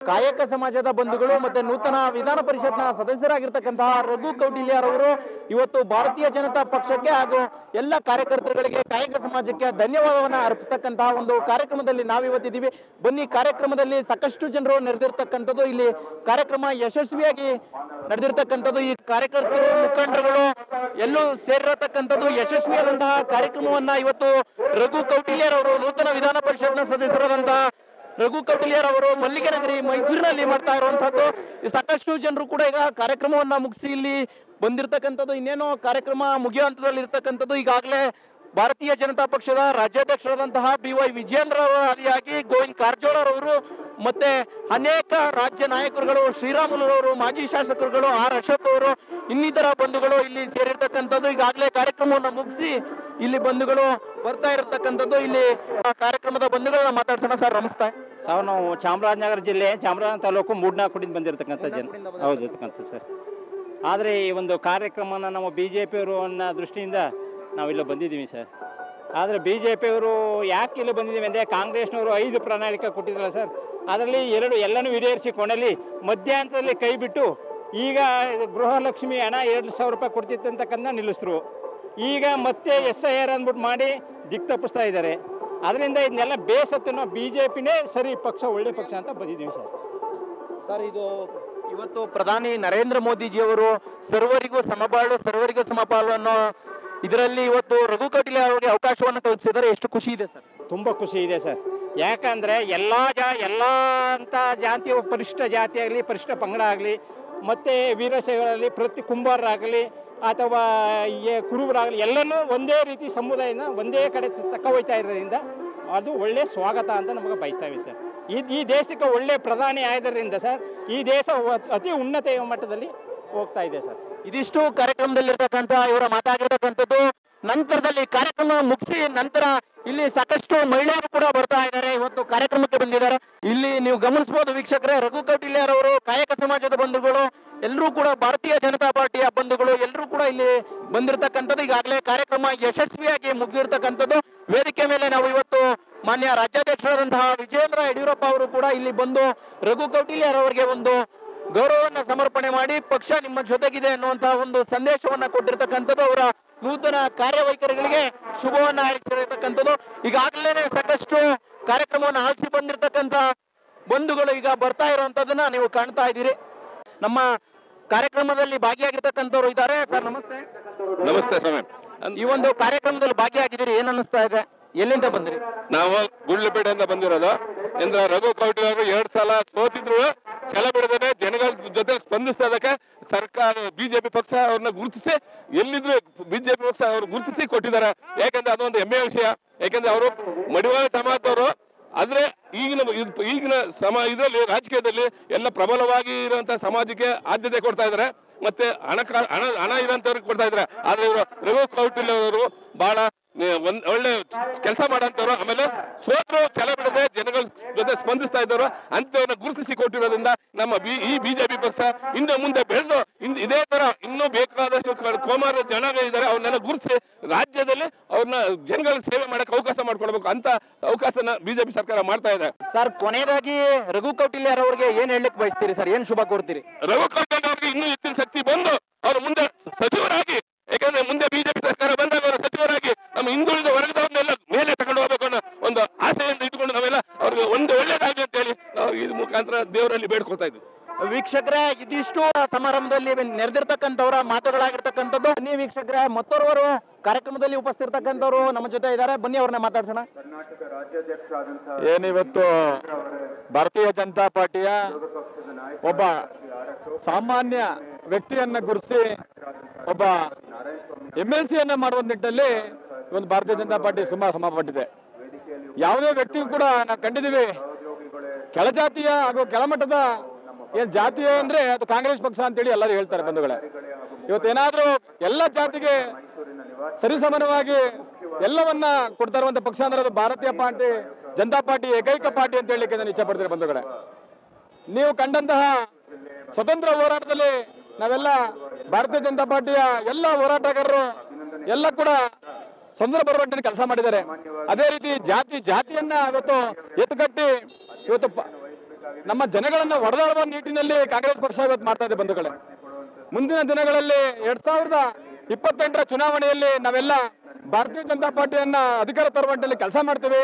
ಕಾಯಕ ಸಮಾಜದ ಬಂಧುಗಳು ಮತ್ತೆ ನೂತನ ವಿಧಾನ ಪರಿಷತ್ನ ಸದಸ್ಯರಾಗಿರ್ತಕ್ಕಂತಹ ರಘು ಕೌಟಿಲ್ಯರವರು ಇವತ್ತು ಭಾರತೀಯ ಜನತಾ ಪಕ್ಷಕ್ಕೆ ಹಾಗೂ ಎಲ್ಲ ಕಾರ್ಯಕರ್ತರುಗಳಿಗೆ ಕಾಯಕ ಸಮಾಜಕ್ಕೆ ಧನ್ಯವಾದವನ್ನ ಅರ್ಪಿಸ್ತಕ್ಕಂತಹ ಒಂದು ಕಾರ್ಯಕ್ರಮದಲ್ಲಿ ನಾವಿವತ್ತಿದ್ದೀವಿ. ಬನ್ನಿ, ಕಾರ್ಯಕ್ರಮದಲ್ಲಿ ಸಾಕಷ್ಟು ಜನರು ನೆರೆದಿರ್ತಕ್ಕಂಥದ್ದು, ಇಲ್ಲಿ ಕಾರ್ಯಕ್ರಮ ಯಶಸ್ವಿಯಾಗಿ ನಡೆದಿರ್ತಕ್ಕಂಥದ್ದು, ಈ ಕಾರ್ಯಕರ್ತರು ಮುಖಂಡರುಗಳು ಎಲ್ಲೂ ಸೇರಿರತಕ್ಕಂಥದ್ದು ಯಶಸ್ವಿಯಾದಂತಹ ಕಾರ್ಯಕ್ರಮವನ್ನ ಇವತ್ತು ರಘು ಕೌಟಿಲ್ಯರವರು ನೂತನ ವಿಧಾನ ಪರಿಷತ್ನ ಸದಸ್ಯರಾದಂತಹ ರಘು ಕೌಟಿಲ್ಯರವರು ಮಲ್ಲಿಗೆನಗರಿ ಮೈಸೂರಿನಲ್ಲಿ ಮಾಡ್ತಾ ಇರುವಂತಹದ್ದು. ಸಾಕಷ್ಟು ಜನರು ಕೂಡ ಈಗ ಕಾರ್ಯಕ್ರಮವನ್ನ ಮುಗಿಸಿ ಇಲ್ಲಿ ಬಂದಿರತಕ್ಕಂಥದ್ದು. ಇನ್ನೇನೋ ಕಾರ್ಯಕ್ರಮ ಮುಗಿಯೋ ಹಂತದಲ್ಲಿ ಇರ್ತಕ್ಕಂಥದ್ದು. ಈಗಾಗಲೇ ಭಾರತೀಯ ಜನತಾ ಪಕ್ಷದ ರಾಜ್ಯಾಧ್ಯಕ್ಷರಾದಂತಹ BY ವಿಜಯೇಂದ್ರ ಆದಿಯಾಗಿ ಗೋವಿಂದ್ ಕಾರಜೋಳರವರು ಮತ್ತೆ ಅನೇಕ ರಾಜ್ಯ ನಾಯಕರುಗಳು, ಶ್ರೀರಾಮುಲುರವರು, ಮಾಜಿ ಶಾಸಕರುಗಳು, R ಅಶೋಕ್ ಅವರು, ಇನ್ನಿತರ ಬಂಧುಗಳು ಇಲ್ಲಿ ಸೇರಿರ್ತಕ್ಕಂಥದ್ದು. ಈಗಾಗಲೇ ಕಾರ್ಯಕ್ರಮವನ್ನು ಮುಗಿಸಿ ಇಲ್ಲಿ ಬಂಧುಗಳು ಬರ್ತಾ ಇರತಕ್ಕಂಥದ್ದು. ಇಲ್ಲಿ ಕಾರ್ಯಕ್ರಮದ ಬಂಧುಗಳನ್ನ ಮಾತಾಡ್ಸೋಣ. ಸರ್ ನಮಸ್ತೆ. ಸರ್, ನಾವು ಚಾಮರಾಜನಗರ ಜಿಲ್ಲೆ ಚಾಮರಾಜನಗರ ತಾಲೂಕು ಮೂಡ್ನಾಕುಡಿಂದ ಬಂದಿರತಕ್ಕಂಥ ಜನ. ಹೌದು ಸರ್. ಆದರೆ ಈ ಒಂದು ಕಾರ್ಯಕ್ರಮನ ನಾವು BJPಯವರು ಅನ್ನೋ ದೃಷ್ಟಿಯಿಂದ ನಾವಿಲ್ಲಿ ಬಂದಿದ್ದೀವಿ ಸರ್. ಆದರೆ BJPಯವರು ಯಾಕೆ ಇಲ್ಲಿ ಬಂದಿದ್ದೀವಿ ಅಂದರೆ, ಕಾಂಗ್ರೆಸ್ನವರು 5 ಪ್ರಣಾಳಿಕೆ ಕೊಟ್ಟಿದ್ರಲ್ಲ ಸರ್, ಅದರಲ್ಲಿ ಎಲ್ಲನೂ ಈಡೇರಿಸಿ ಕೊನೆಯಲ್ಲಿ ಮಧ್ಯಾಂತದಲ್ಲಿ ಕೈ ಬಿಟ್ಟು ಈಗ ಗೃಹಲಕ್ಷ್ಮಿ ಹಣ 2,000 ರೂಪಾಯಿ ಕೊಡ್ತಿತ್ತಂತಕ್ಕಂಥ ನಿಲ್ಲಿಸಿದ್ರು. ಈಗ ಮತ್ತೆ SIR ಅಂದ್ಬಿಟ್ಟು ಮಾಡಿ ದಿಕ್ಕು ತಪ್ಪಿಸ್ತಾ ಇದ್ದಾರೆ. ಅದರಿಂದ ಇದನ್ನೆಲ್ಲ ಬೇಸತ್ತು ನಾವು BJPನೇ ಸರಿ ಪಕ್ಷ, ಒಳ್ಳೆ ಪಕ್ಷ ಅಂತ ಬಂದಿದ್ದೀವಿ ಸರ್. ಸರ್, ಇದು ಇವತ್ತು ಪ್ರಧಾನಿ ನರೇಂದ್ರ ಮೋದಿಜಿಯವರು ಸರ್ವರಿಗೂ ಸಮಬಾಳು ಸರ್ವರಿಗೂ ಸಮಪಾಲು ಅನ್ನೋ ಇದರಲ್ಲಿ ಇವತ್ತು ರಘು ಕೌಟಿಲ್ಯ ಅವರಿಗೆ ಅವಕಾಶವನ್ನು ಕಲ್ಪಿಸಿದರೆ ಎಷ್ಟು ಖುಷಿ ಇದೆ ಸರ್? ತುಂಬ ಖುಷಿ ಇದೆ ಸರ್. ಯಾಕಂದರೆ ಎಲ್ಲ ಅಂತ ಜಾತಿ, ಪರಿಶಿಷ್ಟ ಜಾತಿ ಆಗಲಿ, ಪರಿಶಿಷ್ಟ ಪಂಗಡ ಆಗಲಿ, ಮತ್ತು ವೀರಶೈವರಲ್ಲಿ ಪ್ರತಿ ಕುಂಬಾರರಾಗಲಿ ಅಥವಾ ಕುರುಬರಾಗಲಿ ಎಲ್ಲನೂ ಒಂದೇ ರೀತಿ ಸಮುದಾಯನ ಒಂದೇ ಕಡೆ ತಕ್ಕ ಹೋಯ್ತಾ ಇರೋದ್ರಿಂದ ಅದು ಒಳ್ಳೆ ಸ್ವಾಗತ ಅಂತ ನಮಗೆ ಬಯಸ್ತಾವೆ ಸರ್. ಈ ದೇಶಕ್ಕೆ ಒಳ್ಳೆ ಪ್ರಧಾನಿ ಆಗೋದ್ರಿಂದ ಸರ್ ಈ ದೇಶ ಅತಿ ಉನ್ನತ ಮಟ್ಟದಲ್ಲಿ ಹೋಗ್ತಾ ಇದೆ ಸರ್. ಇದಿಷ್ಟು ಕಾರ್ಯಕ್ರಮದಲ್ಲಿರ್ತಕ್ಕಂಥ ಇವರ ಮಾತಾಗಿರ್ತಕ್ಕಂಥದ್ದು. ನಂತರದಲ್ಲಿ ಕಾರ್ಯಕ್ರಮ ಮುಗಿಸಿ ನಂತರ ಇಲ್ಲಿ ಸಾಕಷ್ಟು ಮಹಿಳೆಯರು ಕೂಡ ಬರ್ತಾ ಇದ್ದಾರೆ, ಇವತ್ತು ಕಾರ್ಯಕ್ರಮಕ್ಕೆ ಬಂದಿದ್ದಾರೆ. ಇಲ್ಲಿ ನೀವು ಗಮನಿಸಬಹುದು ವೀಕ್ಷಕರೇ, ರಘು ಕೌಟಿಲ್ಯರವರು ಕಾಯಕ ಸಮಾಜದ ಬಂಧುಗಳು ಎಲ್ಲರೂ ಕೂಡ ಭಾರತೀಯ ಜನತಾ ಪಾರ್ಟಿಯ ಬಂಧುಗಳು ಎಲ್ಲರೂ ಕೂಡ ಇಲ್ಲಿ ಬಂದಿರತಕ್ಕಂಥದ್ದು. ಈಗಾಗಲೇ ಕಾರ್ಯಕ್ರಮ ಯಶಸ್ವಿಯಾಗಿ ಮುಗಿದಿರ್ತಕ್ಕಂಥದ್ದು. ವೇದಿಕೆ ಮೇಲೆ ನಾವು ಇವತ್ತು ಮಾನ್ಯ ರಾಜ್ಯಾಧ್ಯಕ್ಷರಾದಂತಹ ವಿಜಯೇಂದ್ರ ಯಡಿಯೂರಪ್ಪ ಅವರು ಕೂಡ ಇಲ್ಲಿ ಬಂದು ರಘು ಕೌಟಿಲ್ಯರವರಿಗೆ ಒಂದು ಗೌರವವನ್ನ ಸಮರ್ಪಣೆ ಮಾಡಿ ಪಕ್ಷ ನಿಮ್ಮ ಜೊತೆಗಿದೆ ಅನ್ನುವಂತಹ ಒಂದು ಸಂದೇಶವನ್ನ ಕೊಟ್ಟಿರ್ತಕ್ಕಂಥದ್ದು. ಅವರ ನೂತನ ಕಾರ್ಯವೈಖರಿಗಳಿಗೆ ಶುಭವನ್ನ ಹಾರೈಸಿರ್ತಕ್ಕಂಥದ್ದು. ಈಗಾಗಲೇ ಸಾಕಷ್ಟು ಕಾರ್ಯಕ್ರಮವನ್ನು ಆಲಿಸಿ ಬಂದಿರತಕ್ಕಂತ ಬಂಧುಗಳು ಈಗ ಬರ್ತಾ ಇರುವಂತದನ್ನ ನೀವು ಕಾಣ್ತಾ ಇದ್ದೀರಿ. ನಮ್ಮ ಕಾರ್ಯಕ್ರಮದಲ್ಲಿ ಭಾಗಿಯಾಗಿರ್ತಕ್ಕಂಥವ್ರು ಇದ್ದಾರೆ. ಸರ್ ನಮಸ್ತೆ. ನಮಸ್ತೆ ಸ್ವಾಮಿ. ಈ ಒಂದು ಕಾರ್ಯಕ್ರಮದಲ್ಲಿ ಭಾಗಿಯಾಗಿದ್ದೀರಿ, ಏನ್ ಅನ್ನಿಸ್ತಾ ಇದೆ? ಎಲ್ಲಿಂದ ಬಂದ್ರಿ? ನಾವು ಗುಂಡ್ಲುಪೇಟೆಯಿಂದ ಬಂದಿರೋದು. ಇಂದ್ರ ರಘು ಕೌಟಿಲ್ಯರು 2 ಸಲ ಸೋತಿದ್ರು, ಛಲ ಬಿಡದೇನೆ ಜನಗಳ ಜೊತೆ ಸ್ಪಂದಿಸ್ತಾ ಇದಕ್ಕೆ ಸರ್ಕಾರ BJP ಪಕ್ಷ ಅವ್ರನ್ನ ಗುರುತಿಸಿ, ಎಲ್ಲಿದ್ರು BJP ಪಕ್ಷ ಅವ್ರು ಗುರುತಿಸಿ ಕೊಟ್ಟಿದ್ದಾರೆ. ಯಾಕಂದ್ರೆ ಅದೊಂದು ಹೆಮ್ಮೆಯ ವಿಷಯ. ಯಾಕಂದ್ರೆ ಅವರು ಮಡಿವಾಳ ಸಮಾಜದವರು. ಆದ್ರೆ ಈಗಿನ ಇದರಲ್ಲಿ ರಾಜಕೀಯದಲ್ಲಿ ಎಲ್ಲ ಪ್ರಬಲವಾಗಿ ಇರುವಂತಹ ಸಮಾಜಕ್ಕೆ ಆದ್ಯತೆ ಕೊಡ್ತಾ ಇದ್ದಾರೆ, ಮತ್ತೆ ಹಣ ಇರೋಂಥವ್ರಿಗೆ ಕೊಡ್ತಾ ಇದ್ದಾರೆ. ಆದ್ರೆ ಇವರು ರಘು ಕೌಟಿಲ್ಯ ಅವರು ಬಹಳ ಒಳ್ಳೆ ಕೆಲಸ ಮಾಡಂತವ್ರು, ಆಮೇಲೆ ಸೋತ್ರು ಛಲ ಬಿಡದೆ ಜನಗಳ ಜೊತೆ ಸ್ಪಂದಿಸ್ತಾ ಇದ್ದವರು ಅಂತವ್ರನ್ನ ಗುರುತಿಸಿ ಕೊಟ್ಟಿರೋದ್ರಿಂದ ನಮ್ಮ ಈ BJP ಪಕ್ಷ ಇನ್ನು ಮುಂದೆ ಬೆಳೆದು ಇದೇ ತರ ಇನ್ನೂ ಬೇಕಾದಷ್ಟು ಕೋಮಾರ ಜನ ಇದ್ದಾರೆ, ಅವ್ರನ್ನೆಲ್ಲ ಗುರುತಿಸಿ ರಾಜ್ಯದಲ್ಲಿ ಅವ್ರನ್ನ ಜನಗಳ ಸೇವೆ ಮಾಡಕ್ಕೆ ಅವಕಾಶ ಮಾಡ್ಕೊಡ್ಬೇಕು ಅಂತ ಅವಕಾಶನ BJP ಸರ್ಕಾರ ಮಾಡ್ತಾ ಇದೆ. ಸರ್, ಕೊನೆಯದಾಗಿ ರಘು ಕೌಟಿಲ್ಯರವರಿಗೆ ಏನ್ ಹೇಳಲಿಕ್ಕೆ ಬಯಸ್ತೀರಿ ಸರ್? ಏನ್ ಶುಭ ಕೋರ್ತೀರಿ? ರಘು ಕೌಟಿಲ್ಯ ಅವರಿಗೆ ಇನ್ನೂ ಹೆಚ್ಚಿನ ಶಕ್ತಿ ಬಂದು ಅವ್ರು ಮುಂದೆ ಸಚಿವರಾಗಿ, ಯಾಕಂದ್ರೆ ಮುಂದೆ BJP ಸರ್ಕಾರ ಬಂದಾಗ ಅವರ ಸಚಿವರಾಗಿ ನಮ್ಮ ಹಿಂದುಳಿದ ವರ್ಗದವನ್ನೆಲ್ಲ ಮೇಲೆ ತಗೊಂಡು ಹೋಗ್ಬೇಕು ಅನ್ನೋ ಒಂದು ಆಸೆಯನ್ನು ಇಟ್ಕೊಂಡು ನಾವೆಲ್ಲ ಅವ್ರಿಗೆ ಒಂದು ಒಳ್ಳೇದಾಗಲಿ ಅಂತ ಹೇಳಿ ನಾವು ಈ ಮುಖಾಂತರ ದೇವರಲ್ಲಿ ಬೇಡ್ಕೊಳ್ತಾ ಇದ್ವಿ. ವೀಕ್ಷಕರೇ, ಇದಿಷ್ಟು ಸಮಾರಂಭದಲ್ಲಿ ನೆರೆದಿರ್ತಕ್ಕಂಥವರ ಮಾತುಗಳಾಗಿರ್ತಕ್ಕಂಥದ್ದು. ಬನ್ನಿ ವೀಕ್ಷಕರೇ, ಮತ್ತೋರ್ವರು ಕಾರ್ಯಕ್ರಮದಲ್ಲಿ ಉಪಸ್ಥಿತರ್ತಕ್ಕಂಥವ್ರು ನಮ್ಮ ಜೊತೆ ಇದ್ದಾರೆ. ಬನ್ನಿ ಅವ್ರನ್ನ ಮಾತಾಡ್ಸೋಣ. ಏನಿವತ್ತು ಭಾರತೀಯ ಜನತಾ ಪಾರ್ಟಿಯ ಒಬ್ಬ ಸಾಮಾನ್ಯ ವ್ಯಕ್ತಿಯನ್ನ ಗುರುತಿಸಿ ಒಬ್ಬ MLC ಯನ್ನ ಮಾಡುವ ನಿಟ್ಟಿನಲ್ಲಿ ಒಂದು ಭಾರತೀಯ ಜನತಾ ಪಾರ್ಟಿ ಶ್ರಮಪಟ್ಟಿದೆ. ಯಾವುದೇ ವ್ಯಕ್ತಿಗೂ ಕೂಡ ನಾವು ಕಂಡಿದ್ದೀವಿ, ಕೆಳಜಾತಿಯ ಹಾಗೂ ಕೆಳಮಟ್ಟದ ಏನ್ ಜಾತಿ ಅಂದ್ರೆ ಅದು ಕಾಂಗ್ರೆಸ್ ಪಕ್ಷ ಅಂತೇಳಿ ಎಲ್ಲರೂ ಹೇಳ್ತಾರೆ ಬಂಧುಗಳೇ. ಇವತ್ತೇನಾದ್ರೂ ಎಲ್ಲ ಜಾತಿಗೆ ಸರಿಸಮಾನವಾಗಿ ಎಲ್ಲವನ್ನ ಕೊಡ್ತಾ ಇರುವಂತ ಪಕ್ಷ ಅಂದ್ರೆ ಅದು ಭಾರತೀಯ ಪಾರ್ಟಿ ಜನತಾ ಪಾರ್ಟಿ ಏಕೈಕ ಪಾರ್ಟಿ ಅಂತ ಹೇಳಲಿಕ್ಕೆ ನಾನು ಇಚ್ಛೆ ಪಡ್ತೀನಿ ಬಂಧುಗಳೇ. ನೀವು ಕಂಡಂತಹ ಸ್ವತಂತ್ರ ಹೋರಾಟದಲ್ಲಿ ನಾವೆಲ್ಲ ಭಾರತೀಯ ಜನತಾ ಪಾರ್ಟಿಯ ಎಲ್ಲ ಹೋರಾಟಗಾರರು ಎಲ್ಲ ಕೂಡ ಸಂದರ್ಭ ಬರುವಂತೆ ಕೆಲಸ ಮಾಡಿದ್ದಾರೆ. ಅದೇ ರೀತಿ ಜಾತಿಯನ್ನ ಇವತ್ತು ಎತ್ತುಗಟ್ಟಿ ಇವತ್ತು ನಮ್ಮ ಜನಗಳನ್ನ ಹೊಡೆದಾಡುವ ನಿಟ್ಟಿನಲ್ಲಿ ಕಾಂಗ್ರೆಸ್ ಪಕ್ಷ ಇವತ್ತು ಮಾಡ್ತಾ ಇದೆ ಬಂಧುಗಳೇ. ಮುಂದಿನ ದಿನಗಳಲ್ಲಿ 2028ರ ಚುನಾವಣೆಯಲ್ಲಿ ನಾವೆಲ್ಲ ಭಾರತೀಯ ಜನತಾ ಪಾರ್ಟಿಯನ್ನ ಅಧಿಕಾರ ತರುವಂತಲ್ಲಿ ಕೆಲಸ ಮಾಡ್ತೇವೆ.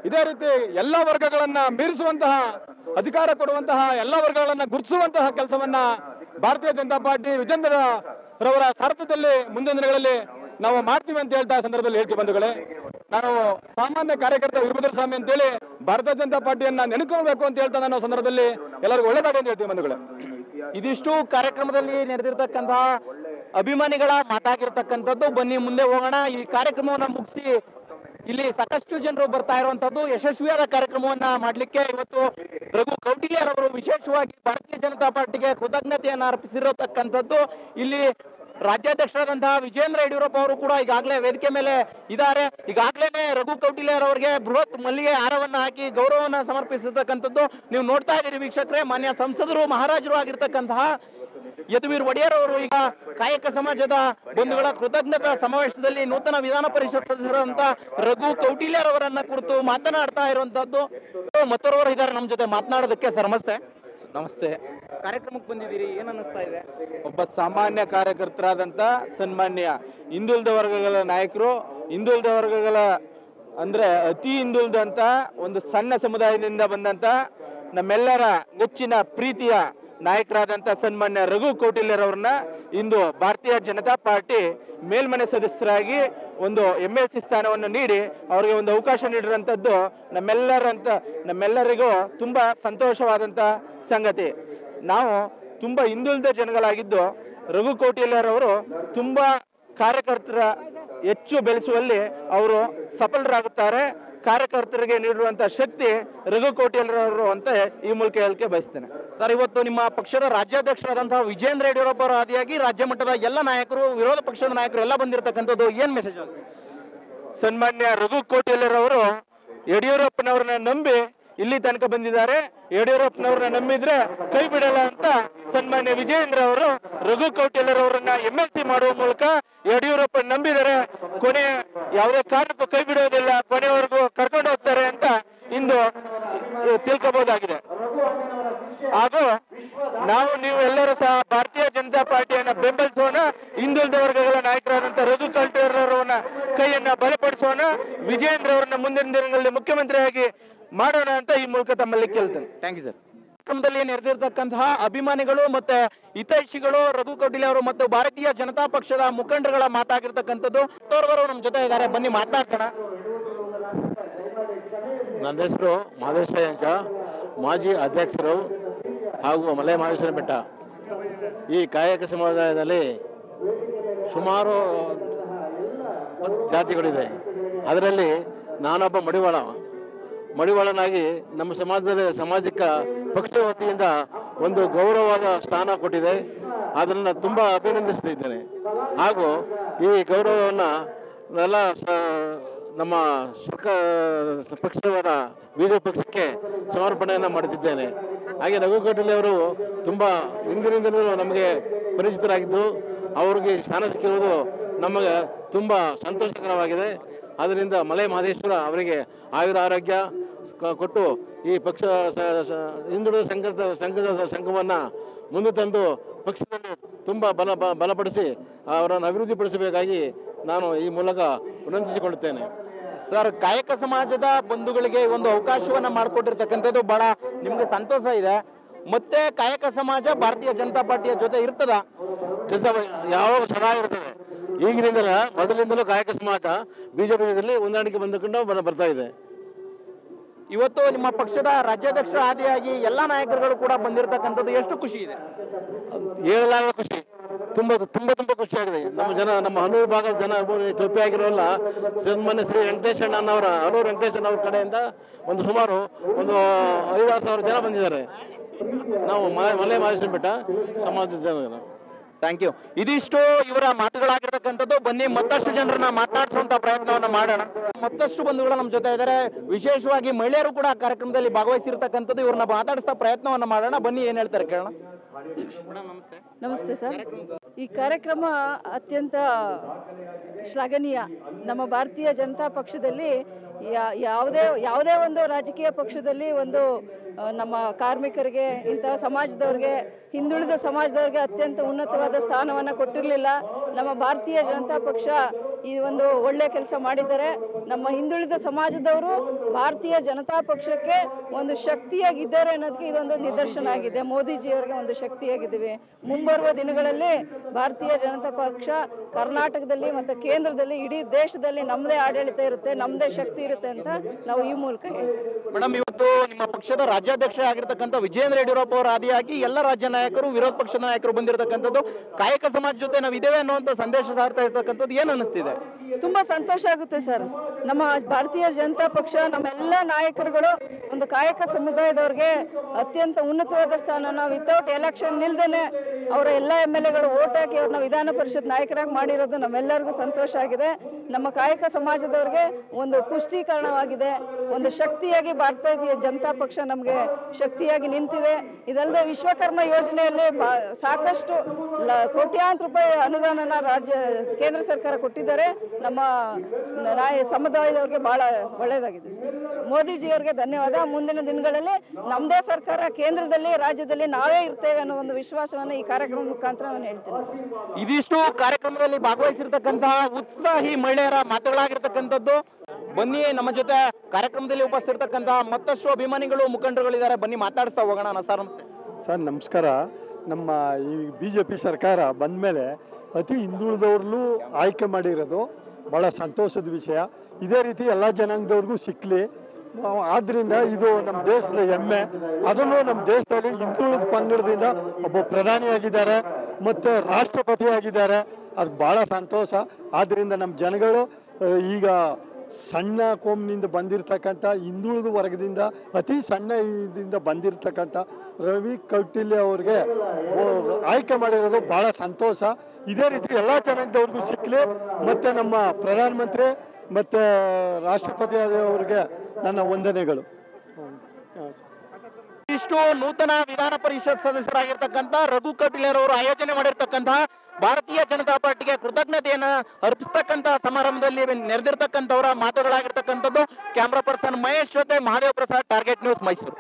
ಇದೇ ರೀತಿ ಎಲ್ಲ ವರ್ಗಗಳನ್ನ ಮೀರಿಸುವಂತಹ, ಅಧಿಕಾರ ಕೊಡುವಂತಹ, ಎಲ್ಲ ವರ್ಗಗಳನ್ನ ಗುರುತಿಸುವಂತಹ ಕೆಲಸವನ್ನ ಭಾರತೀಯ ಜನತಾ ಪಾರ್ಟಿ ವಿಜೇಂದ್ರ ರವರ ಸಾರಥ್ಯದಲ್ಲಿ ಮುಂದಿನ ದಿನಗಳಲ್ಲಿ ನಾವು ಮಾಡ್ತೀವಿ ಅಂತ ಹೇಳ್ತಾ ಸಂದರ್ಭದಲ್ಲಿ ಹೇಳ್ತೀವಿ ಬಂಧುಗಳೇ. ನಾನು ಸಾಮಾನ್ಯ ಕಾರ್ಯಕರ್ತ ವೀರಭದ್ರ ಸ್ವಾಮಿ ಅಂತೇಳಿ ಭಾರತೀಯ ಜನತಾ ಪಾರ್ಟಿಯನ್ನ ನೆನಕೊಳ್ಬೇಕು ಅಂತ ಹೇಳ್ತಾ ನಾನು ಸಂದರ್ಭದಲ್ಲಿ ಎಲ್ಲರಿಗೂ ಒಳ್ಳೆದಾಗಲಿ ಅಂತ ಹೇಳ್ತೀವಿ ಬಂಧುಗಳೇ. ಇದಿಷ್ಟು ಕಾರ್ಯಕ್ರಮದಲ್ಲಿ ನಡೆದಿರ್ತಕ್ಕಂತಹ ಅಭಿಮಾನಿಗಳ ಮಾತಾಗಿರ್ತಕ್ಕಂಥದ್ದು. ಬನ್ನಿ ಮುಂದೆ ಹೋಗೋಣ. ಈ ಕಾರ್ಯಕ್ರಮವನ್ನ ಮುಗಿಸಿ ಇಲ್ಲಿ ಸಾಕಷ್ಟು ಜನರು ಬರ್ತಾ ಇರುವಂತದ್ದು. ಯಶಸ್ವಿಯಾದ ಕಾರ್ಯಕ್ರಮವನ್ನ ಮಾಡ್ಲಿಕ್ಕೆ ಇವತ್ತು ರಘು ಕೌಟಿಲ್ಯರವರು ವಿಶೇಷವಾಗಿ ಭಾರತೀಯ ಜನತಾ ಪಾರ್ಟಿಗೆ ಕೃತಜ್ಞತೆಯನ್ನ ಅರ್ಪಿಸಿರತಕ್ಕಂಥದ್ದು. ಇಲ್ಲಿ ರಾಜ್ಯಾಧ್ಯಕ್ಷರಾದಂತಹ ವಿಜೇಂದ್ರ ಯಡಿಯೂರಪ್ಪ ಅವರು ಕೂಡ ಈಗಾಗಲೇ ವೇದಿಕೆ ಮೇಲೆ ಇದ್ದಾರೆ. ಈಗಾಗಲೇ ರಘು ಕೌಟಿಲ್ಯರವರಿಗೆ ಬೃಹತ್ ಮಲ್ಲಿಗೆ ಹಾರವನ್ನ ಹಾಕಿ ಗೌರವವನ್ನ ಸಮರ್ಪಿಸಿರ್ತಕ್ಕಂಥದ್ದು ನೀವು ನೋಡ್ತಾ ಇದ್ದೀರಿ ವೀಕ್ಷಕರೇ. ಮಾನ್ಯ ಸಂಸದರು, ಮಹಾರಾಜರು ಆಗಿರ್ತಕ್ಕಂತಹ ಯದುವೀರ್ ಒಡೆಯರ್ ಅವರು ಈಗ ಕಾಯಕ ಸಮಾಜದ ಬಂಧುಗಳ ಕೃತಜ್ಞತಾ ಸಮಾವೇಶದಲ್ಲಿ ನೂತನ ವಿಧಾನ ಪರಿಷತ್ ಸದಸ್ಯರಾದಂತ ರಘು ಕೌಟಿಲ್ಯರವರನ್ನ ಕುರಿತು ಮಾತನಾಡ್ತಾ ಇರುವಂತದ್ದು. ಮತ್ತೊರವರು ಇದ್ದಾರೆ ನಮ್ಮ ಜೊತೆ ಮಾತನಾಡೋದಕ್ಕೆ. ಸರ್ ನಮಸ್ತೆ. ನಮಸ್ತೆ. ಕಾರ್ಯಕ್ರಮಕ್ಕೆ ಬಂದಿದ್ದೀರಿ, ಏನ್ ಅನ್ನಿಸ್ತಾ ಇದೆ? ಒಬ್ಬ ಸಾಮಾನ್ಯ ಕಾರ್ಯಕರ್ತರಾದಂಥ ಸನ್ಮಾನ್ಯ ಹಿಂದುಳಿದ ವರ್ಗಗಳ ನಾಯಕರು, ಹಿಂದುಳಿದ ವರ್ಗಗಳ ಅಂದ್ರೆ ಅತಿ ಹಿಂದುಳಿದಂತ ಒಂದು ಸಣ್ಣ ಸಮುದಾಯದಿಂದ ಬಂದಂತ ನಮ್ಮೆಲ್ಲರ ನೆಚ್ಚಿನ ಪ್ರೀತಿಯ ನಾಯಕರಾದಂಥ ಸನ್ಮಾನ್ಯ ರಘು ಕೌಟಿಲ್ಯರವ್ರನ್ನ ಇಂದು ಭಾರತೀಯ ಜನತಾ ಪಾರ್ಟಿ ಮೇಲ್ಮನೆ ಸದಸ್ಯರಾಗಿ ಒಂದು MLC ಸ್ಥಾನವನ್ನು ನೀಡಿ ಅವರಿಗೆ ಒಂದು ಅವಕಾಶ ನೀಡಿರುವಂಥದ್ದು ನಮ್ಮೆಲ್ಲರಿಗೂ ತುಂಬಾ ಸಂತೋಷವಾದಂಥ ಸಂಗತಿ. ನಾವು ತುಂಬಾ ಹಿಂದುಳಿದ ಜನಗಳಾಗಿದ್ದು ರಘು ಕೌಟಿಲ್ಯರವರು ತುಂಬಾ ಕಾರ್ಯಕರ್ತರ ಹೆಚ್ಚು ಬೆಳೆಸುವಲ್ಲಿ ಅವರು ಸಫಲರಾಗುತ್ತಾರೆ. ಕಾರ್ಯಕರ್ತರಿಗೆ ನೀಡಿರುವಂತಹ ಶಕ್ತಿ ರಘು ಕೌಟಿಲ್ಯರವರು ಅಂತ ಈ ಮೂಲಕ ಹೇಳಿಕೆ ಬಯಸ್ತೇನೆ. ಸರ್, ಇವತ್ತು ನಿಮ್ಮ ಪಕ್ಷದ ರಾಜ್ಯಾಧ್ಯಕ್ಷರಾದಂತಹ ವಿಜೇಂದ್ರ ಯಡಿಯೂರಪ್ಪ ಅವರ ಆದಿಯಾಗಿ ರಾಜ್ಯ ಮಟ್ಟದ ಎಲ್ಲ ನಾಯಕರು, ವಿರೋಧ ಪಕ್ಷದ ನಾಯಕರು ಎಲ್ಲ ಬಂದಿರತಕ್ಕಂಥದ್ದು, ಏನ್ ಮೆಸೇಜ್? ಸನ್ಮಾನ್ಯ ರಘು ಕೌಟಿಲ್ಯರವರು ಯಡಿಯೂರಪ್ಪನವ್ರನ್ನ ನಂಬಿ ಇಲ್ಲಿ ತನಕ ಬಂದಿದ್ದಾರೆ. ಯಡಿಯೂರಪ್ಪನವ್ರನ್ನ ನಂಬಿದ್ರೆ ಕೈ ಬಿಡಲ್ಲ ಅಂತ ಸನ್ಮಾನ್ಯ ವಿಜೇಂದ್ರ ಅವರು ರಘು ಕೌಟಿಲ್ಯರವರನ್ನ MLC ಮಾಡುವ ಮೂಲಕ ಯಡಿಯೂರಪ್ಪ ನಂಬಿದರೆ ಕೊನೆ ಯಾವುದೇ ಕಾರಣಕ್ಕೂ ಕೈ ಬಿಡುವುದಿಲ್ಲ, ಕೊನೆವರೆಗೂ ಕರ್ಕೊಂಡು ಹೋಗ್ತಾರೆ ಅಂತ ಇಂದು ತಿಳ್ಕೋಬಹುದಾಗಿದೆ. ಹಾಗೂ ನೀವು ಎಲ್ಲರೂ ಸಹ ಭಾರತೀಯ ಜನತಾ ಪಾರ್ಟಿಯನ್ನ ಬೆಂಬಲಿಸೋಣ. ಹಿಂದುಳಿದ ವರ್ಗಗಳ ನಾಯಕರಾದಂತಹ ರಘು ಕೌಟಿಲ್ಯರವರನ್ನ ಕೈಯನ್ನ ಬಲಪಡಿಸೋಣ. ವಿಜೇಂದ್ರ ಅವರನ್ನ ಮುಂದಿನ ದಿನಗಳಲ್ಲಿ ಮುಖ್ಯಮಂತ್ರಿಯಾಗಿ ಮಾಡೋಣ ಅಂತ ಈ ಮೂಲಕ ತಮ್ಮಲ್ಲಿ ಕೇಳ್ತೇನೆ. Thank you sir. ಕಾರ್ಯಕ್ರಮದಲ್ಲಿ ನೆರೆದಿರ್ತಕ್ಕಂತಹ ಅಭಿಮಾನಿಗಳು ಮತ್ತೆ ಹಿತೈಷಿಗಳು, ರಘು ಕೌಟಿಲ್ಯ ಅವರು ಮತ್ತು ಭಾರತೀಯ ಜನತಾ ಪಕ್ಷದ ಮುಖಂಡರುಗಳ ಮಾತಾಗಿರ್ತಕ್ಕಂಥದ್ದು. ತೋರ್ವರು ನಮ್ಮ ಜೊತೆ ಇದ್ದಾರೆ, ಬನ್ನಿ ಮಾತಾಡ್ಸೋಣ. ನನ್ನ ಹೆಸರು ಮಾದೇಶ ಅಂಕ, ಮಾಜಿ ಅಧ್ಯಕ್ಷರು ಹಾಗೂ ಮಲೆ ಮಹದೇಶ್ವರ ಬೆಟ್ಟ. ಈ ಕಾಯಕ ಸಮುದಾಯದಲ್ಲಿ ಸುಮಾರು ಜಾತಿಗಳಿದೆ. ಅದರಲ್ಲಿ ನಾನೊಬ್ಬ ಮಡಿವಾಳನಾಗಿ ನಮ್ಮ ಸಾಮಾಜಿಕ ಪಕ್ಷದ ವತಿಯಿಂದ ಒಂದು ಗೌರವವಾದ ಸ್ಥಾನ ಕೊಟ್ಟಿದೆ. ಅದನ್ನು ತುಂಬ ಅಭಿನಂದಿಸ್ತಿದ್ದೇನೆ. ಹಾಗೂ ಈ ಗೌರವವನ್ನು ಎಲ್ಲ ನಮ್ಮ ಪಕ್ಷವಾದ ಬಿಜೆಪಿ ಪಕ್ಷಕ್ಕೆ ಸಮರ್ಪಣೆಯನ್ನು ಮಾಡುತ್ತಿದ್ದೇನೆ. ಹಾಗೆ ರಘು ಕೌಟಿಲ್ಯ ಅವರು ತುಂಬ ಹಿಂದಿನಿಂದಲೂ ನಮಗೆ ಪರಿಚಿತರಾಗಿದ್ದು ಅವರಿಗೆ ಸ್ಥಾನ ಸಿಕ್ಕಿರುವುದು ನಮಗೆ ತುಂಬ ಸಂತೋಷಕರವಾಗಿದೆ. ಆದ್ದರಿಂದ ಮಲೆ ಮಹದೇಶ್ವರ ಅವರಿಗೆ ಆಯುರ ಆರೋಗ್ಯ ಕೊಟ್ಟು ಈ ಪಕ್ಷ ಹಿಂದುಳಿದ ಸಂಘವನ್ನು ಮುಂದೆ ತಂದು ಪಕ್ಷದಲ್ಲಿ ತುಂಬ ಬಲಪಡಿಸಿ ಅವರನ್ನು ಅಭಿವೃದ್ಧಿಪಡಿಸಬೇಕಾಗಿ ನಾನು ಈ ಮೂಲಕ ವಿನಂತಿಸಿಕೊಳ್ಳುತ್ತೇನೆ. ಸರ್, ಕಾಯಕ ಸಮಾಜದ ಬಂಧುಗಳಿಗೆ ಒಂದು ಅವಕಾಶವನ್ನ ಮಾಡಿಕೊಟ್ಟಿರ್ತಕ್ಕಂಥದ್ದು ಬಹಳ ನಿಮ್ಗೆ ಸಂತೋಷ ಇದೆ. ಮತ್ತೆ ಕಾಯಕ ಸಮಾಜ ಭಾರತೀಯ ಜನತಾ ಪಾರ್ಟಿಯ ಜೊತೆ ಇರ್ತದ? ಯಾವಾಗ ಚೆನ್ನಾಗಿರ್ತದೆ. ಈಗಿನಿಂದಲೇ ಮೊದಲಿಂದಲೂ ಕಾಯಕ ಸಮಾಜ ಬಿಜೆಪಿಯಲ್ಲಿ ಹೊಂದಾಣಿಕೆ ಬಂದುಕೊಂಡು ಬರ್ತಾ ಇದೆ. ಇವತ್ತು ನಿಮ್ಮ ಪಕ್ಷದ ರಾಜ್ಯಾಧ್ಯಕ್ಷರ ಆದಿಯಾಗಿ ಎಲ್ಲಾ ನಾಯಕರುಗಳು ಕೂಡ ಬಂದಿರತಕ್ಕಂಥದ್ದು ಎಷ್ಟು ಖುಷಿ ಇದೆ? ಹೇಳಲಾಗದ ಖುಷಿ. ತುಂಬಾ ಖುಷಿಯಾಗಿದೆ. ನಮ್ಮ ಹನ್ನೂರು ಭಾಗದ ಜನ ಟೊಪ್ಪಿ ಆಗಿರೋಲ್ಲ. ಸನ್ಮಾನ್ಯ ಶ್ರೀ ವೆಂಕಟೇಶ್ ಅಣ್ಣನವರ ಹನೂರು ವೆಂಕಟೇಶ್ ಅವರ ಕಡೆಯಿಂದ ಸುಮಾರು 5,000 ಜನ ಬಂದಿದ್ದಾರೆ. ನಾವು ಮಲೆ ಮಹದೇಶ್ವರ ಬೆಟ್ಟ ಸಮಾಜದ ಜನ. Thank you. ಇದಿಷ್ಟು ಇವರ ಮಾತುಗಳಾಗಿರ್ತಕ್ಕಂಥದ್ದು. ಬನ್ನಿ ಮತ್ತಷ್ಟು ಜನರನ್ನ ಮಾತಾಡಿಸುವಂತ ಪ್ರಯತ್ನವನ್ನ ಮಾಡೋಣ. ಮತ್ತಷ್ಟು ಬಂಧುಗಳು ನಮ್ಮ ಜೊತೆ ಇದ್ದಾರೆ. ವಿಶೇಷವಾಗಿ ಮಹಿಳೆಯರು ಕೂಡ ಕಾರ್ಯಕ್ರಮದಲ್ಲಿ ಭಾಗವಹಿಸಿರ್ತಕ್ಕಂಥದ್ದು. ಇವ್ರನ್ನ ಮಾತಾಡಿಸ್ತಾ ಪ್ರಯತ್ನವನ್ನ ಮಾಡೋಣ. ಬನ್ನಿ ಏನ್ ಹೇಳ್ತಾರೆ ಕೇಳೋಣ. ನಮಸ್ತೆ ಸರ್. ಈ ಕಾರ್ಯಕ್ರಮ ಅತ್ಯಂತ ಶ್ಲಾಘನೀಯ. ನಮ್ಮ ಭಾರತೀಯ ಜನತಾ ಪಕ್ಷದಲ್ಲಿ ಯಾವುದೇ ಒಂದು ರಾಜಕೀಯ ಪಕ್ಷದಲ್ಲಿ ಒಂದು ನಮ್ಮ ಕಾರ್ಮಿಕರಿಗೆ, ಇಂತಹ ಸಮಾಜದವ್ರಿಗೆ, ಹಿಂದುಳಿದ ಸಮಾಜದವ್ರಿಗೆ ಅತ್ಯಂತ ಉನ್ನತವಾದ ಸ್ಥಾನವನ್ನು ಕೊಟ್ಟಿರಲಿಲ್ಲ. ನಮ್ಮ ಭಾರತೀಯ ಜನತಾ ಪಕ್ಷ ಈ ಒಂದು ಒಳ್ಳೆ ಕೆಲಸ ಮಾಡಿದ್ದಾರೆ. ನಮ್ಮ ಹಿಂದುಳಿದ ಸಮಾಜದವರು ಭಾರತೀಯ ಜನತಾ ಪಕ್ಷಕ್ಕೆ ಒಂದು ಶಕ್ತಿಯಾಗಿದ್ದಾರೆ ಅನ್ನೋದಕ್ಕೆ ಇದೊಂದು ನಿದರ್ಶನ ಆಗಿದೆ. ಮೋದಿಜಿಯವರಿಗೆ ಒಂದು ಶಕ್ತಿಯಾಗಿದ್ದೀವಿ. ಮುಂಬರುವ ದಿನಗಳಲ್ಲಿ ಭಾರತೀಯ ಜನತಾ ಪಕ್ಷ ಕರ್ನಾಟಕದಲ್ಲಿ ಮತ್ತು ಕೇಂದ್ರದಲ್ಲಿ, ಇಡೀ ದೇಶದಲ್ಲಿ ನಮ್ಮದೇ ಆಡಳಿತ ಇರುತ್ತೆ, ನಮ್ಮದೇ ಶಕ್ತಿ ಇರುತ್ತೆ ಅಂತ ನಾವು ಈ ಮೂಲಕ ಹೇಳ್ತೀವಿ. ಮೇಡಮ್, ಇವತ್ತು ನಿಮ್ಮ ಪಕ್ಷದ ರಾಜ್ಯಾಧ್ಯಕ್ಷ ಆಗಿರ್ತಕ್ಕಂಥ ವಿಜಯೇಂದ್ರ ಯಡಿಯೂರಪ್ಪ ಅವರ ಆದಿಯಾಗಿ ಎಲ್ಲ ರಾಜ್ಯ ನಾಯಕರು, ವಿರೋಧ ಪಕ್ಷದ ನಾಯಕರು ಬಂದಿರತಕ್ಕಂಥದ್ದು, ಕಾಯಕ ಸಮಾಜ ಜೊತೆ ನಾವು ಇದ್ದೇವೆ ಅನ್ನುವಂಥ ಸಂದೇಶ ಸಾರ್ತಾ ಇರ್ತಕ್ಕಂಥದ್ದು ಏನು ಅನಿಸ್ತಿದೆ? ತುಂಬಾ ಸಂತೋಷ ಆಗುತ್ತೆ ಸರ್. ನಮ್ಮ ಭಾರತೀಯ ಜನತಾ ಪಕ್ಷ, ನಮ್ಮೆಲ್ಲ ನಾಯಕರುಗಳು ಒಂದು ಕಾಯಕ ಸಮುದಾಯದವ್ರಿಗೆ ಅತ್ಯಂತ ಉನ್ನತವಾದ ಸ್ಥಾನನ ವಿತೌಟ್ ಎಲೆಕ್ಷನ್ ನಿಲ್ದೇನೆ ಅವರ ಎಲ್ಲ MLAಗಳು ಓಟ್ ಹಾಕಿ ಅವ್ರನ್ನ ವಿಧಾನ ಪರಿಷತ್ ನಾಯಕರಾಗಿ ಮಾಡಿರೋದು ನಮ್ಮೆಲ್ಲರಿಗೂ ಸಂತೋಷ ಆಗಿದೆ. ನಮ್ಮ ಕಾಯಕ ಸಮಾಜದವ್ರಿಗೆ ಒಂದು ಪುಷ್ಟೀಕರಣವಾಗಿದೆ, ಒಂದು ಶಕ್ತಿಯಾಗಿ ಭಾರತೀಯ ಜನತಾ ಪಕ್ಷ ನಮಗೆ ಶಕ್ತಿಯಾಗಿ ನಿಂತಿದೆ. ಇದಲ್ಲದೆ ವಿಶ್ವಕರ್ಮ ಯೋಜನೆಯಲ್ಲಿ ಸಾಕಷ್ಟು ಕೋಟ್ಯಾಂತರ ರೂಪಾಯಿ ಅನುದಾನನ ಕೇಂದ್ರ ಸರ್ಕಾರ ಕೊಟ್ಟಿದ್ದಾರೆ. ನಮ್ಮ ಸಮುದಾಯದವ್ರಿಗೆ ಬಹಳ ಒಳ್ಳೆಯದಾಗಿದೆ ಸರ್. ಮೋದಿಜಿಯವರಿಗೆ ಧನ್ಯವಾದ. ಮುಂದಿನ ದಿನಗಳಲ್ಲಿ ನಮ್ಮದೇ ಸರ್ಕಾರ ಕೇಂದ್ರದಲ್ಲಿ, ರಾಜ್ಯದಲ್ಲಿ ನಾವೇ ಇರ್ತೇವೆ ಅನ್ನೋ ಒಂದು ವಿಶ್ವಾಸವನ್ನು ಈ ಕಾರ್ಯಕ್ರಮ ಮುಖಾಂತರ ನಾನು ಹೇಳ್ತೀನಿ ಸರ್. ಇದಿಷ್ಟು ಕಾರ್ಯಕ್ರಮದಲ್ಲಿ ಭಾಗವಹಿಸಿರ್ತಕ್ಕಂತಹ ಉತ್ಸಾಹಿ ಮಹಿಳೆಯರ ಮಾತುಗಳಾಗಿರ್ತಕ್ಕಂಥದ್ದು. ಬನ್ನಿ, ನಮ್ಮ ಜೊತೆ ಕಾರ್ಯಕ್ರಮದಲ್ಲಿ ಉಪಸ್ಥಿತಿರ್ತಕ್ಕಂತಹ ಮತ್ತಷ್ಟು ಅಭಿಮಾನಿಗಳು, ಮುಖಂಡರುಗಳಿದ್ದಾರೆ. ಬನ್ನಿ ಮಾತಾಡಿಸ್ತಾ ಹೋಗೋಣ. ಸರ್ ನಮಸ್ತೆ. ಸರ್ ನಮಸ್ಕಾರ. ನಮ್ಮ ಈ BJP ಸರ್ಕಾರ ಬಂದ ಮೇಲೆ ಅತಿ ಹಿಂದುಳಿದವ್ರಲ್ಲೂ ಆಯ್ಕೆ ಮಾಡಿರೋದು ಭಾಳ ಸಂತೋಷದ ವಿಷಯ. ಇದೇ ರೀತಿ ಎಲ್ಲ ಜನಾಂಗದವ್ರಿಗೂ ಸಿಕ್ಕಲಿ. ಆದ್ದರಿಂದ ಇದು ನಮ್ಮ ದೇಶದ ಹೆಮ್ಮೆ. ಅದನ್ನು ನಮ್ಮ ದೇಶದಲ್ಲಿ ಹಿಂದುಳಿದ ಪಂಗಡದಿಂದ ಒಬ್ಬ ಪ್ರಧಾನಿಯಾಗಿದ್ದಾರೆ ಮತ್ತು ರಾಷ್ಟ್ರಪತಿಯಾಗಿದ್ದಾರೆ. ಅದು ಭಾಳ ಸಂತೋಷ. ಆದ್ದರಿಂದ ನಮ್ಮ ಜನಗಳು ಈಗ ಸಣ್ಣ ಕೋಮಿನಿಂದ ಬಂದಿರತಕ್ಕಂಥ, ಹಿಂದುಳಿದ ವರ್ಗದಿಂದ ಅತಿ ಸಣ್ಣ ಇದರಿಂದ ಬಂದಿರತಕ್ಕಂಥ ರವಿ ಕೌಟಿಲ್ಯ ಅವ್ರಿಗೆ ಆಯ್ಕೆ ಮಾಡಿರೋದು ಭಾಳ ಸಂತೋಷ. ಇದೇ ರೀತಿ ಎಲ್ಲ ಜನಾಂಗದವ್ರಿಗೂ ಸಿಕ್ಕಲಿ. ಮತ್ತು ನಮ್ಮ ಪ್ರಧಾನಮಂತ್ರಿ ಮತ್ತು ರಾಷ್ಟ್ರಪತಿ ಅವರಿಗೆ ನನ್ನ ವಂದನೆಗಳು. ಇಷ್ಟು ನೂತನ ವಿಧಾನ ಪರಿಷತ್ ಸದಸ್ಯರಾಗಿರ್ತಕ್ಕಂಥ ರಘು ಕೌಟಿಲ್ಯರವರು ಆಯೋಜನೆ ಮಾಡಿರ್ತಕ್ಕಂತಹ ಭಾರತೀಯ ಜನತಾ ಪಾರ್ಟಿಗೆ ಕೃತಜ್ಞತೆಯನ್ನ ಅರ್ಪಿಸ್ತಕ್ಕಂಥ ಸಮಾರಂಭದಲ್ಲಿ ನೆರೆದಿರ್ತಕ್ಕಂಥವರ ಮಾತುಗಳಾಗಿರ್ತಕ್ಕಂಥದ್ದು. ಕ್ಯಾಮ್ರಾ ಪರ್ಸನ್ ಮಹೇಶ್ ಜೊತೆ ಮಹಾದೇವ್ ಪ್ರಸಾದ್, ಟಾರ್ಗೆಟ್ ನ್ಯೂಸ್, ಮೈಸೂರು.